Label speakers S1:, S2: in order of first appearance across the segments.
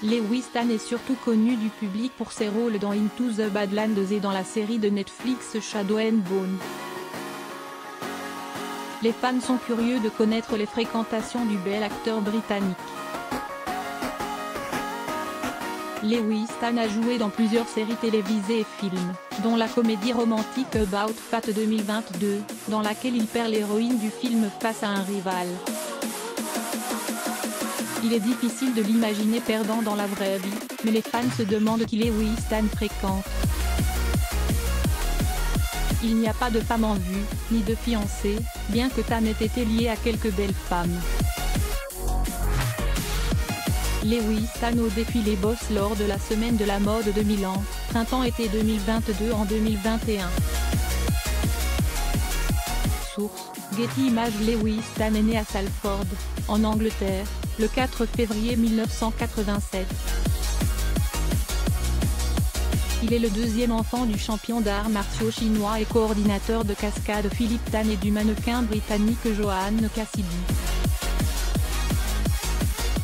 S1: Lewis Tan est surtout connu du public pour ses rôles dans Into the Badlands et dans la série de Netflix Shadow and Bone. Les fans sont curieux de connaître les fréquentations du bel acteur britannique. Lewis Tan a joué dans plusieurs séries télévisées et films, dont la comédie romantique About Fat 2022, dans laquelle il perd l'héroïne du film face à un rival. Il est difficile de l'imaginer perdant dans la vraie vie, mais les fans se demandent qui Lewis Tan fréquente. Il n'y a pas de femme en vue, ni de fiancé, bien que Tan ait été lié à quelques belles femmes. Lewis Tan au défilé Boss lors de la semaine de la mode de Milan, printemps-été 2022 en 2021. Source: Getty Images. Lewis Tan est né à Salford, en Angleterre, le 4 février 1987. Il est le deuxième enfant du champion d'arts martiaux chinois et coordinateur de cascade Philippe Tan et du mannequin britannique Joanne Cassidy.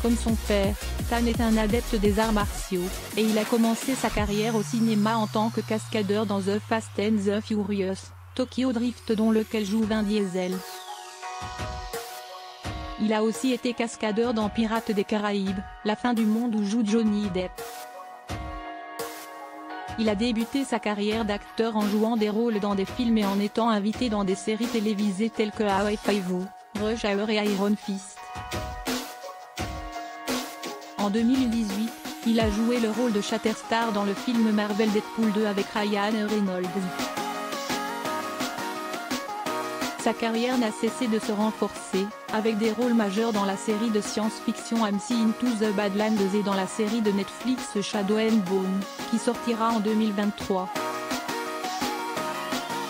S1: Comme son père, Tan est un adepte des arts martiaux, et il a commencé sa carrière au cinéma en tant que cascadeur dans The Fast and the Furious, Tokyo Drift dont lequel joue Vin Diesel. Il a aussi été cascadeur dans Pirates des Caraïbes, La fin du monde où joue Johnny Depp. Il a débuté sa carrière d'acteur en jouant des rôles dans des films et en étant invité dans des séries télévisées telles que Hawaii Five-O, Rush Hour et Iron Fist. En 2018, il a joué le rôle de Shatterstar dans le film Marvel Deadpool 2 avec Ryan Reynolds. Sa carrière n'a cessé de se renforcer, avec des rôles majeurs dans la série de science-fiction AMC Into the Badlands et dans la série de Netflix Shadow and Bone, qui sortira en 2023.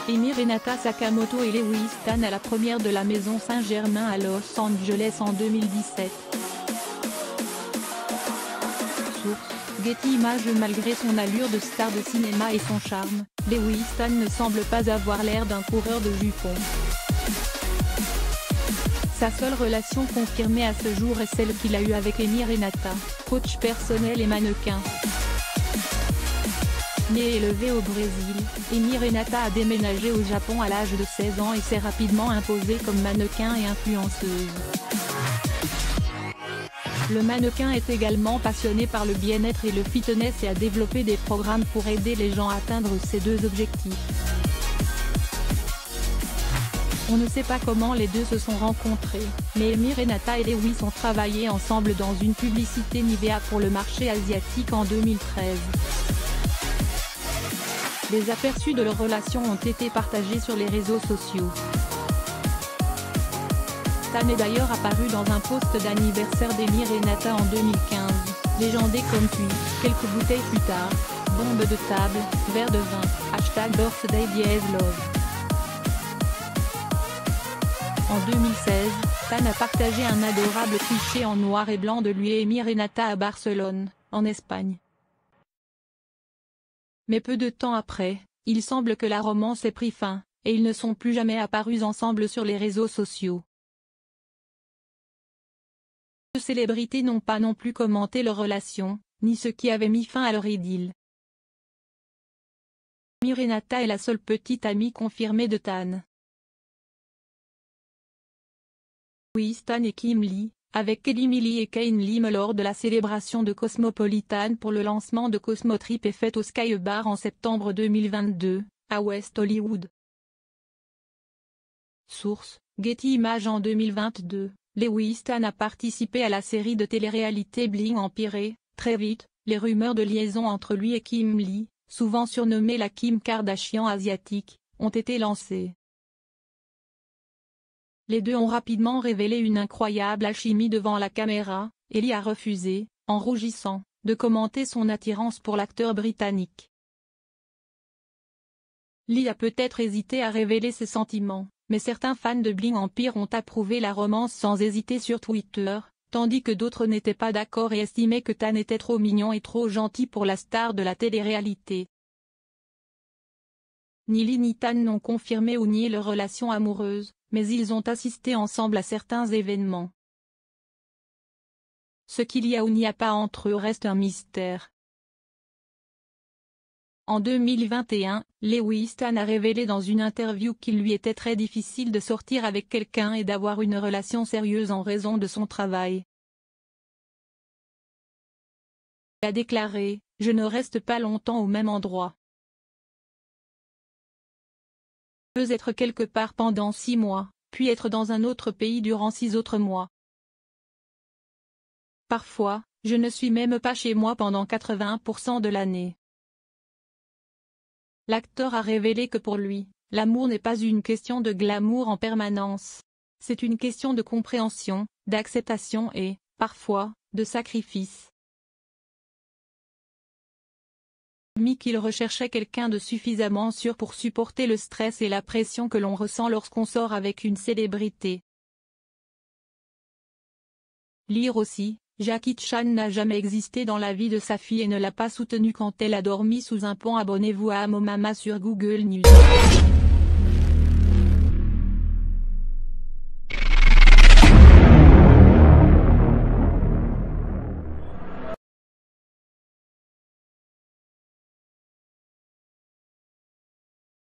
S1: Emi Renata Sakamoto et Lewis Tan à la première de la Maison Saint-Germain à Los Angeles en 2017. Source: Getty Images. Malgré son allure de star de cinéma et son charme, Lewis Tan ne semble pas avoir l'air d'un coureur de jupons. Sa seule relation confirmée à ce jour est celle qu'il a eue avec Emi Renata, coach personnel et mannequin. Née et élevée au Brésil, Emi Renata a déménagé au Japon à l'âge de 16 ans et s'est rapidement imposée comme mannequin et influenceuse. Le mannequin est également passionné par le bien-être et le fitness et a développé des programmes pour aider les gens à atteindre ces deux objectifs. On ne sait pas comment les deux se sont rencontrés, mais Emi Renata et Lewis ont travaillé ensemble dans une publicité Nivea pour le marché asiatique en 2013. Des aperçus de leur relation ont été partagés sur les réseaux sociaux. Tan est d'ailleurs apparu dans un post d'anniversaire d'Emi Renata en 2015, légendé comme puis, quelques bouteilles plus tard, bombe de table, verre de vin, #birthday-love. En 2016, Tan a partagé un adorable cliché en noir et blanc de lui et Emi Renata à Barcelone, en Espagne. Mais peu de temps après, il semble que la romance ait pris fin, et ils ne sont plus jamais apparus ensemble sur les réseaux sociaux. Les célébrités n'ont pas non plus commenté leur relation, ni ce qui avait mis fin à leur idylle. Emi Renata est la seule petite amie confirmée de Tan. Lewis Tan et Kim Lee, avec Kelly Millie et Kane Lim lors de la célébration de Cosmopolitan pour le lancement de Cosmotrip et fête au Sky Bar en septembre 2022, à West Hollywood. Source: Getty Images. En 2022, Lewis Tan a participé à la série de télé-réalité Bling Empire. Très vite, les rumeurs de liaison entre lui et Kim Lee, souvent surnommée la Kim Kardashian asiatique, ont été lancées. Les deux ont rapidement révélé une incroyable alchimie devant la caméra, et Lee a refusé, en rougissant, de commenter son attirance pour l'acteur britannique. Lee a peut-être hésité à révéler ses sentiments, mais certains fans de Bling Empire ont approuvé la romance sans hésiter sur Twitter, tandis que d'autres n'étaient pas d'accord et estimaient que Tan était trop mignon et trop gentil pour la star de la télé-réalité. Ni Lee ni Tan n'ont confirmé ou nié leur relation amoureuse, mais ils ont assisté ensemble à certains événements. ce qu'il y a ou n'y a pas entre eux reste un mystère. En 2021, Lewis Tan a révélé dans une interview qu'il lui était très difficile de sortir avec quelqu'un et d'avoir une relation sérieuse en raison de son travail. Il a déclaré « Je ne reste pas longtemps au même endroit. Je peux être quelque part pendant 6 mois, puis être dans un autre pays durant 6 autres mois. Parfois, je ne suis même pas chez moi pendant 80% de l'année. » L'acteur a révélé que pour lui, l'amour n'est pas une question de glamour en permanence. C'est une question de compréhension, d'acceptation et, parfois, de sacrifice. Il a admis qu'il recherchait quelqu'un de suffisamment sûr pour supporter le stress et la pression que l'on ressent lorsqu'on sort avec une célébrité. Lire aussi, Jackie Chan n'a jamais existé dans la vie de sa fille et ne l'a pas soutenue quand elle a dormi sous un pont. Abonnez-vous à Amomama sur Google News.